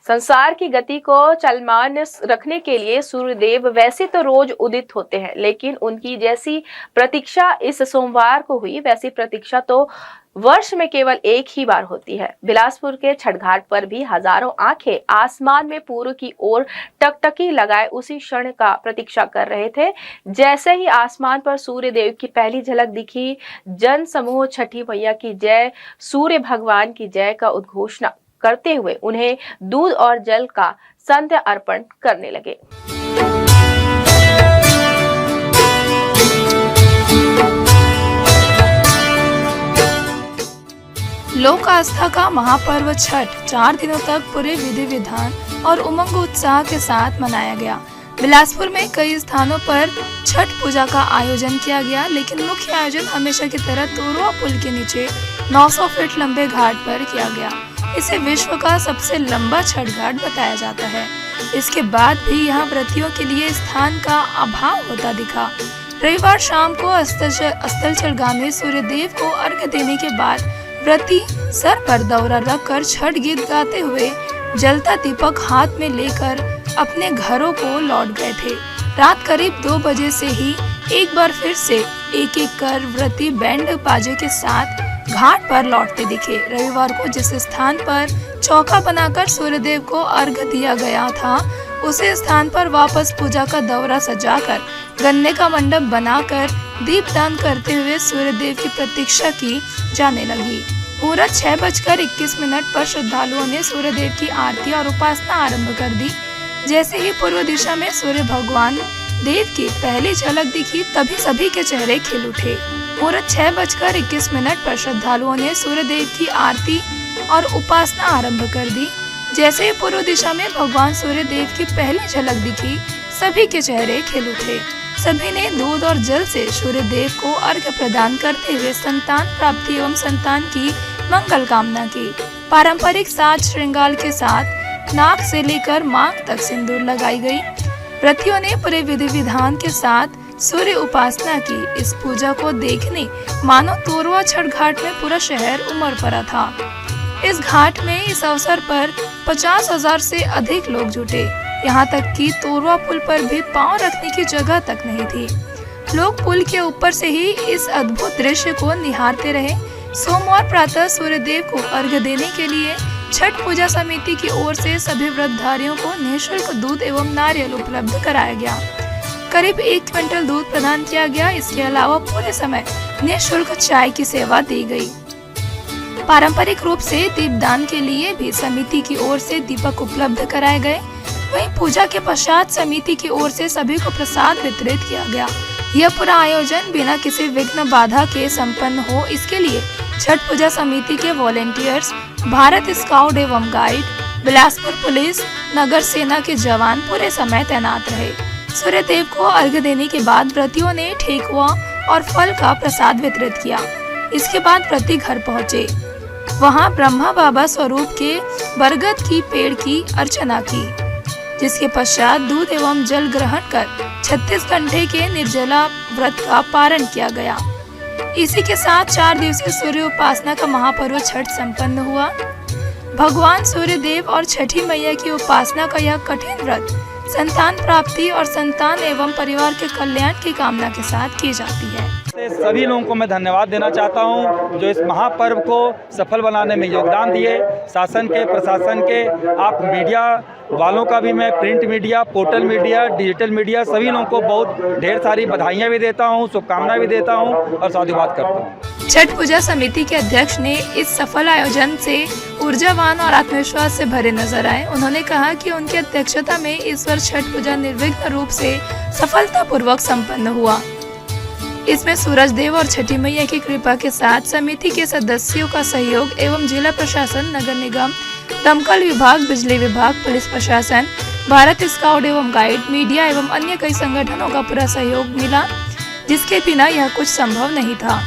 संसार की गति को चलमान रखने के लिए सूर्यदेव वैसे तो रोज उदित होते हैं, लेकिन उनकी जैसी प्रतीक्षा इस सोमवार को हुई वैसी प्रतीक्षा तो वर्ष में केवल एक ही बार होती है। बिलासपुर के छठ घाट पर भी हजारों आंखें आसमान में पूर्व की ओर टकटकी लगाए उसी क्षण का प्रतीक्षा कर रहे थे। जैसे ही आसमान पर सूर्य देव की पहली झलक दिखी, जन समूह छठी मैया की जय, सूर्य भगवान की जय का उद्घोषणा करते हुए उन्हें दूध और जल का संध्या अर्पण करने लगे। लोक आस्था का महापर्व छठ 4 दिनों तक पूरे विधि विधान और उमंग उत्साह के साथ मनाया गया। बिलासपुर में कई स्थानों पर छठ पूजा का आयोजन किया गया, लेकिन मुख्य आयोजन हमेशा की तरह तोरवा पुल के नीचे 900 फीट लंबे घाट पर किया गया। इसे विश्व का सबसे लंबा छठ घाट बताया जाता है। इसके बाद भी यहाँ व्रतियों के लिए स्थान का अभाव होता दिखा। रविवार शाम को अस्ताचलगामी सूर्यदेव को अर्घ्य देने के बाद व्रती सर पर दौरा रखकर छठ गीत गाते हुए जलता दीपक हाथ में लेकर अपने घरों को लौट गए थे। रात करीब 2 बजे से ही एक बार फिर से एक एक कर व्रती बैंड बाजे के साथ घाट पर लौटते दिखे। रविवार को जिस स्थान पर चौका बनाकर सूर्यदेव को अर्घ्य दिया गया था, उसी स्थान पर वापस पूजा का दौरा सजाकर गन्ने का मंडप बनाकर दीपदान करते हुए सूर्यदेव की प्रतीक्षा की जाने लगी। पूरा 6:21 पर श्रद्धालुओं ने सूर्यदेव की आरती और उपासना आरंभ कर दी। जैसे ही पूर्व दिशा में सूर्य भगवान देव की पहली झलक दिखी, तभी सभी के चेहरे खिल उठे। पूरा 6:21 पर श्रद्धालुओं ने सूर्यदेव की आरती और उपासना आरंभ कर दी। जैसे ही पूर्व दिशा में भगवान सूर्यदेव की पहली झलक दिखी, सभी के चेहरे खिल उठे। सभी ने दूध और जल से सूर्यदेव को अर्घ्य प्रदान करते हुए संतान प्राप्ति एवं संतान की मंगल कामना की। पारंपरिक साज श्रृंगार के साथ नाक से लेकर मांग तक सिंदूर लगाई गई। व्रतियों ने पूरे विधि विधान के साथ सूर्य उपासना की। इस पूजा को देखने मानो तोरवा छठ घाट में पूरा शहर उमड़ पड़ा था। इस घाट में इस अवसर पर 50,000 से अधिक लोग जुटे। यहाँ तक कि तोरवा पुल पर भी पांव रखने की जगह तक नहीं थी। लोग पुल के ऊपर से ही इस अद्भुत दृश्य को निहारते रहे। सोमवार प्रातः सूर्यदेव को अर्घ्य देने के लिए छठ पूजा समिति की ओर से सभी व्रतधारियों को निःशुल्क दूध एवं नारियल उपलब्ध कराया गया। करीब 1 क्विंटल दूध प्रदान किया गया। इसके अलावा पूरे समय निःशुल्क चाय की सेवा दी गई। पारंपरिक रूप से दीपदान के लिए भी समिति की ओर से दीपक उपलब्ध कराए गए। वहीं पूजा के पश्चात समिति की ओर से सभी को प्रसाद वितरित किया गया। यह पूरा आयोजन बिना किसी विघ्न बाधा के संपन्न हो, इसके लिए छठ पूजा समिति के वॉलेंटियर्स, भारत स्काउट एवं गाइड, बिलासपुर पुलिस, नगर सेना के जवान पूरे समय तैनात रहे। सूर्यदेव को अर्घ्य देने के बाद व्रतियों ने ठेकुआ और फल का प्रसाद वितरित किया। इसके बाद व्रती घर पहुँचे। वहाँ ब्रह्मा बाबा स्वरूप के बरगद की पेड़ की अर्चना की, जिसके पश्चात दूध एवं जल ग्रहण कर 36 घंटे के निर्जला व्रत का पारण किया गया। इसी के साथ 4 दिवसीय सूर्य उपासना का महापर्व छठ संपन्न हुआ। भगवान सूर्यदेव और छठी मैया की उपासना का यह कठिन व्रत संतान प्राप्ति और संतान एवं परिवार के कल्याण की कामना के साथ की जाती है। सभी लोगों को मैं धन्यवाद देना चाहता हूं जो इस महापर्व को सफल बनाने में योगदान दिए। शासन के, प्रशासन के, आप मीडिया वालों का भी मैं print media, portal media, digital media सभी लोगों को बहुत ढेर सारी बधाइयाँ भी देता हूँ, शुभकामनाएं भी देता हूँ और साधुवाद करता हूँ। छठ पूजा समिति के अध्यक्ष ने इस सफल आयोजन से ऊर्जावान और आत्मविश्वास से भरे नजर आए। उन्होंने कहा कि उनकी अध्यक्षता में इस वर्ष छठ पूजा निर्विघ्न रूप से सफलतापूर्वक संपन्न हुआ। इसमें सूरज देव और छठी मैया की कृपा के साथ समिति के सदस्यों का सहयोग एवं जिला प्रशासन, नगर निगम, दमकल विभाग, बिजली विभाग, पुलिस प्रशासन, भारत स्काउट एवं गाइड, मीडिया एवं अन्य कई संगठनों का पूरा सहयोग मिला, जिसके बिना यह कुछ संभव नहीं था।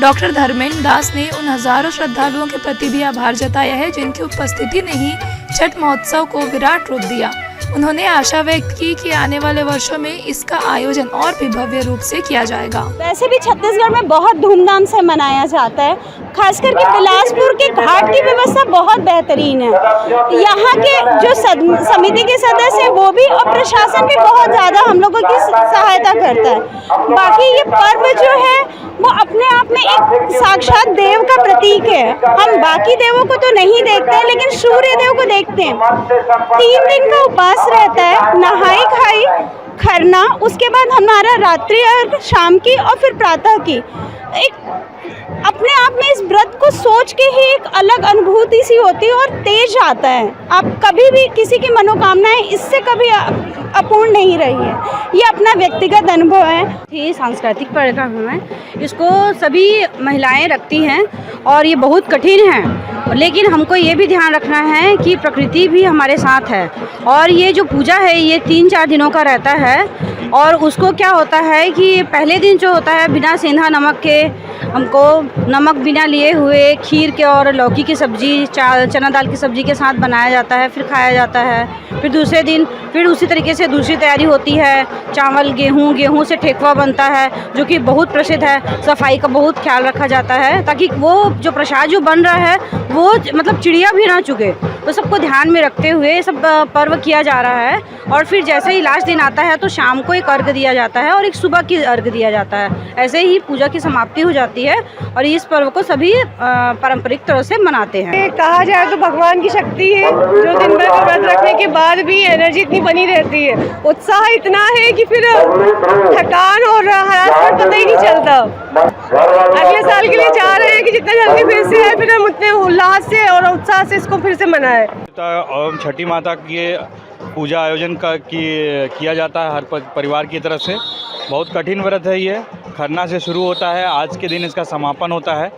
डॉक्टर धर्मेंद्र दास ने उन हजारों श्रद्धालुओं के प्रति भी आभार जताया है, जिनकी उपस्थिति ने ही छठ महोत्सव को विराट रूप दिया। उन्होंने आशा व्यक्त की कि आने वाले वर्षों में इसका आयोजन और भी भव्य रूप से किया जाएगा। वैसे भी छत्तीसगढ़ में बहुत धूमधाम से मनाया जाता है, खास करके बिलासपुर के घाट की व्यवस्था बहुत बेहतरीन है। यहाँ के जो समिति के सदस्य हैं वो भी और प्रशासन भी बहुत ज़्यादा हम लोगों की सहायता करता है। बाकी ये पर्व जो है वो अपने आप में एक साक्षात देव का प्रतीक है। हम बाकी देवों को तो नहीं देखते हैं लेकिन सूर्य देव को देखते हैं। 3 दिन का उपवास रहता है, नहाई खाई खरना, उसके बाद हमारा रात्रि और शाम की और फिर प्रातः की। एक अपने आप में इस व्रत को सोच के ही एक अलग अनुभूति सी होती है और तेज आता है। आप कभी भी किसी की मनोकामनाएं इससे कभी अपूर्ण नहीं रही है। ये अपना व्यक्तिगत अनुभव है। ये सांस्कृतिक कार्यक्रम है, इसको सभी महिलाएं रखती हैं और ये बहुत कठिन है, लेकिन हमको ये भी ध्यान रखना है कि प्रकृति भी हमारे साथ है। और ये जो पूजा है ये 3-4 दिनों का रहता है और उसको क्या होता है कि पहले दिन जो होता है बिना सेंधा नमक के, हमको नमक बिना लिए हुए खीर के और लौकी की सब्ज़ी, चना दाल की सब्ज़ी के साथ बनाया जाता है, फिर खाया जाता है। फिर दूसरे दिन फिर उसी तरीके से दूसरी तैयारी होती है, चावल गेहूँ से ठेकुआ बनता है जो कि बहुत प्रसिद्ध है। सफाई का बहुत ख्याल रखा जाता है ताकि वो जो प्रसाद जो बन रहा है वो मतलब चिड़िया भी ना चुगे, तो सबको ध्यान में रखते हुए ये सब पर्व किया जा रहा है। और फिर जैसे ही लास्ट दिन आता है तो शाम को एक अर्घ दिया जाता है और एक सुबह की अर्घ दिया जाता है। ऐसे ही पूजा की समाप्ति हो जाती है और इस पर्व को सभी पारंपरिक तरह से मनाते हैं। कहा जाए तो भगवान की शक्ति है जो दिन भर का व्रत रखने के बाद भी एनर्जी इतनी बनी रहती है, उत्साह इतना है कि फिर थकान और हरासमेंट पता ही नहीं चलता। अगले साल के लिए चाह रहे हैं कि जितना जल्दी फिर से है फिर हम उतने उल्लास से और उत्साह से इसको फिर से मनाएं। और छठी माता की पूजा आयोजन किया जाता है हर परिवार की तरफ से। बहुत कठिन व्रत है ये, खरना से शुरू होता है, आज के दिन इसका समापन होता है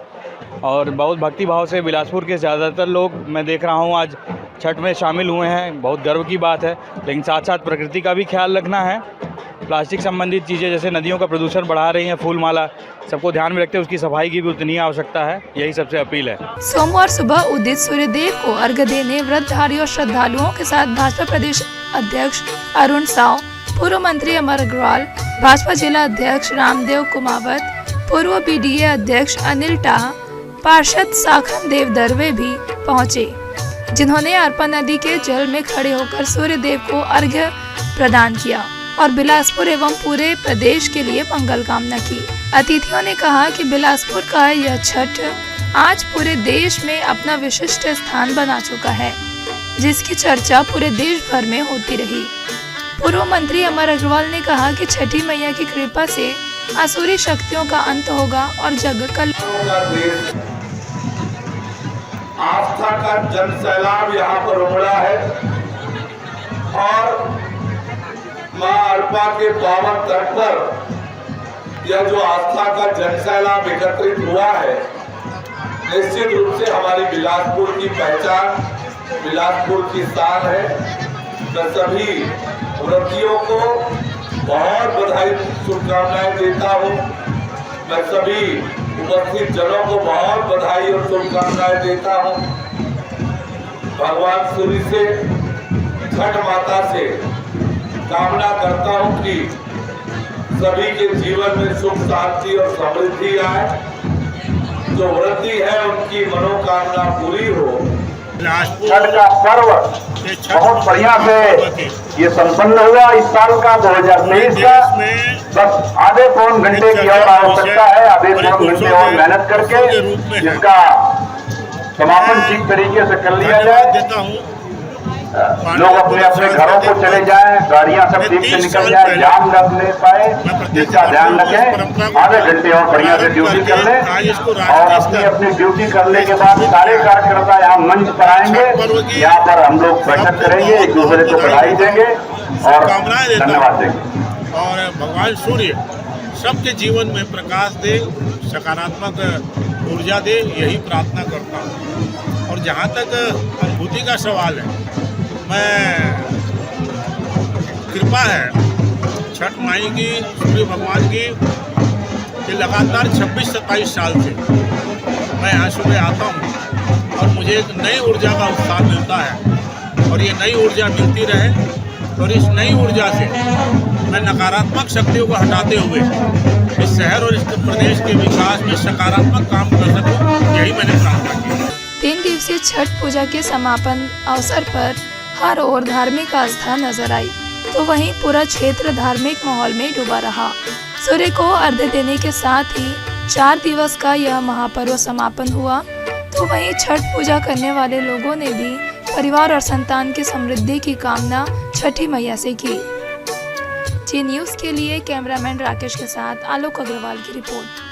और बहुत भक्ति भाव से बिलासपुर के ज़्यादातर लोग मैं देख रहा हूँ आज छठ में शामिल हुए हैं। बहुत गर्व की बात है, लेकिन साथ साथ प्रकृति का भी ख्याल रखना है। प्लास्टिक संबंधित चीज़ें जैसे नदियों का प्रदूषण बढ़ा रही हैं, फूल माला, सबको ध्यान में रखते हुए उसकी सफाई की भी उतनी आवश्यकता है। यही सबसे अपील है। सोमवार सुबह उदित सूर्यदेव को अर्घ्य देने व्रतधारी और श्रद्धालुओं के साथ भाजपा प्रदेश अध्यक्ष अरुण साव, पूर्व मंत्री अमर अग्रवाल, भाजपा जिला अध्यक्ष रामदेव कुमावत, पूर्व बीडीए अध्यक्ष अनिल टाह, पार्षद साखन देव दरवे भी पहुंचे, जिन्होंने अरपा नदी के जल में खड़े होकर सूर्यदेव को अर्घ्य प्रदान किया और बिलासपुर एवं पूरे प्रदेश के लिए मंगल कामना की। अतिथियों ने कहा कि बिलासपुर का यह छठ आज पूरे देश में अपना विशिष्ट स्थान बना चुका है, जिसकी चर्चा पूरे देश भर में होती रही। पूर्व मंत्री अमर अग्रवाल ने कहा कि छठी मैया की कृपा से आसुरी शक्तियों का अंत होगा और जग कल आस्था का जन सैलाब यहाँ पर उमड़ा है और माँ अरपा के पावन तट पर यह जो आस्था का जन सैलाब एकत्रित हुआ है, निश्चित रूप से हमारी बिलासपुर की पहचान, बिलासपुर की शान है। मैं सभी व्रतियों को बहुत बधाई शुभकामनाएं देता हूँ। मैं सभी उपस्थित जनों को बहुत बधाई और शुभकामनाएं देता हूँ। भगवान सूर्य से, छठ माता से कामना करता हूँ कि सभी के जीवन में सुख शांति और समृद्धि आए। जो व्रती है उनकी मनोकामना पूरी हो। छठ का पर्व बहुत बढ़िया से ये संपन्न हुआ। इस साल का 2023 का बस आधे पौन घंटे की और आवश्यकता है, आधे पौन घंटे और मेहनत करके जिसका समापन ठीक तरीके से कर लिया जाए। लोग अपने अपने घरों को चले जाएं, गाड़ियां सब ठीक से निकल जाए, जाम न ले पाए, इसका ध्यान रखें। आधे घंटे और बढ़िया से ड्यूटी कर लें और अपनी अपनी ड्यूटी करने के बाद सारे कार्यकर्ता यहाँ मंच पर आएंगे। यहाँ पर हम लोग बैठक करेंगे, एक दूसरे को बधाई देंगे और धन्यवाद देंगे। और भगवान सूर्य सबके जीवन में प्रकाश दे, सकारात्मक ऊर्जा दे, यही प्रार्थना करता हूँ। और जहाँ तक अनुभूति का सवाल है, मैं कृपा है छठ माई की, सूर्य भगवान की, कि लगातार 26-27 साल से मैं यहाँ सुबह आता हूँ और मुझे एक नई ऊर्जा का उत्साह मिलता है और ये नई ऊर्जा मिलती रहे और इस नई ऊर्जा से मैं नकारात्मक शक्तियों को हटाते हुए इस शहर और इस प्रदेश के विकास में सकारात्मक काम कर सकूं, यही मैंने प्रार्थना की। 3 दिवसीय छठ पूजा के समापन अवसर पर हर ओर धार्मिक आस्था नजर आई, तो वहीं पूरा क्षेत्र धार्मिक माहौल में डूबा रहा। सूर्य को अर्घ्य देने के साथ ही 4 दिवस का यह महापर्व समापन हुआ, तो वहीं छठ पूजा करने वाले लोगों ने भी परिवार और संतान की समृद्धि की कामना छठी मैया से की। जी न्यूज़ के लिए कैमरामैन राकेश के साथ आलोक अग्रवाल की रिपोर्ट।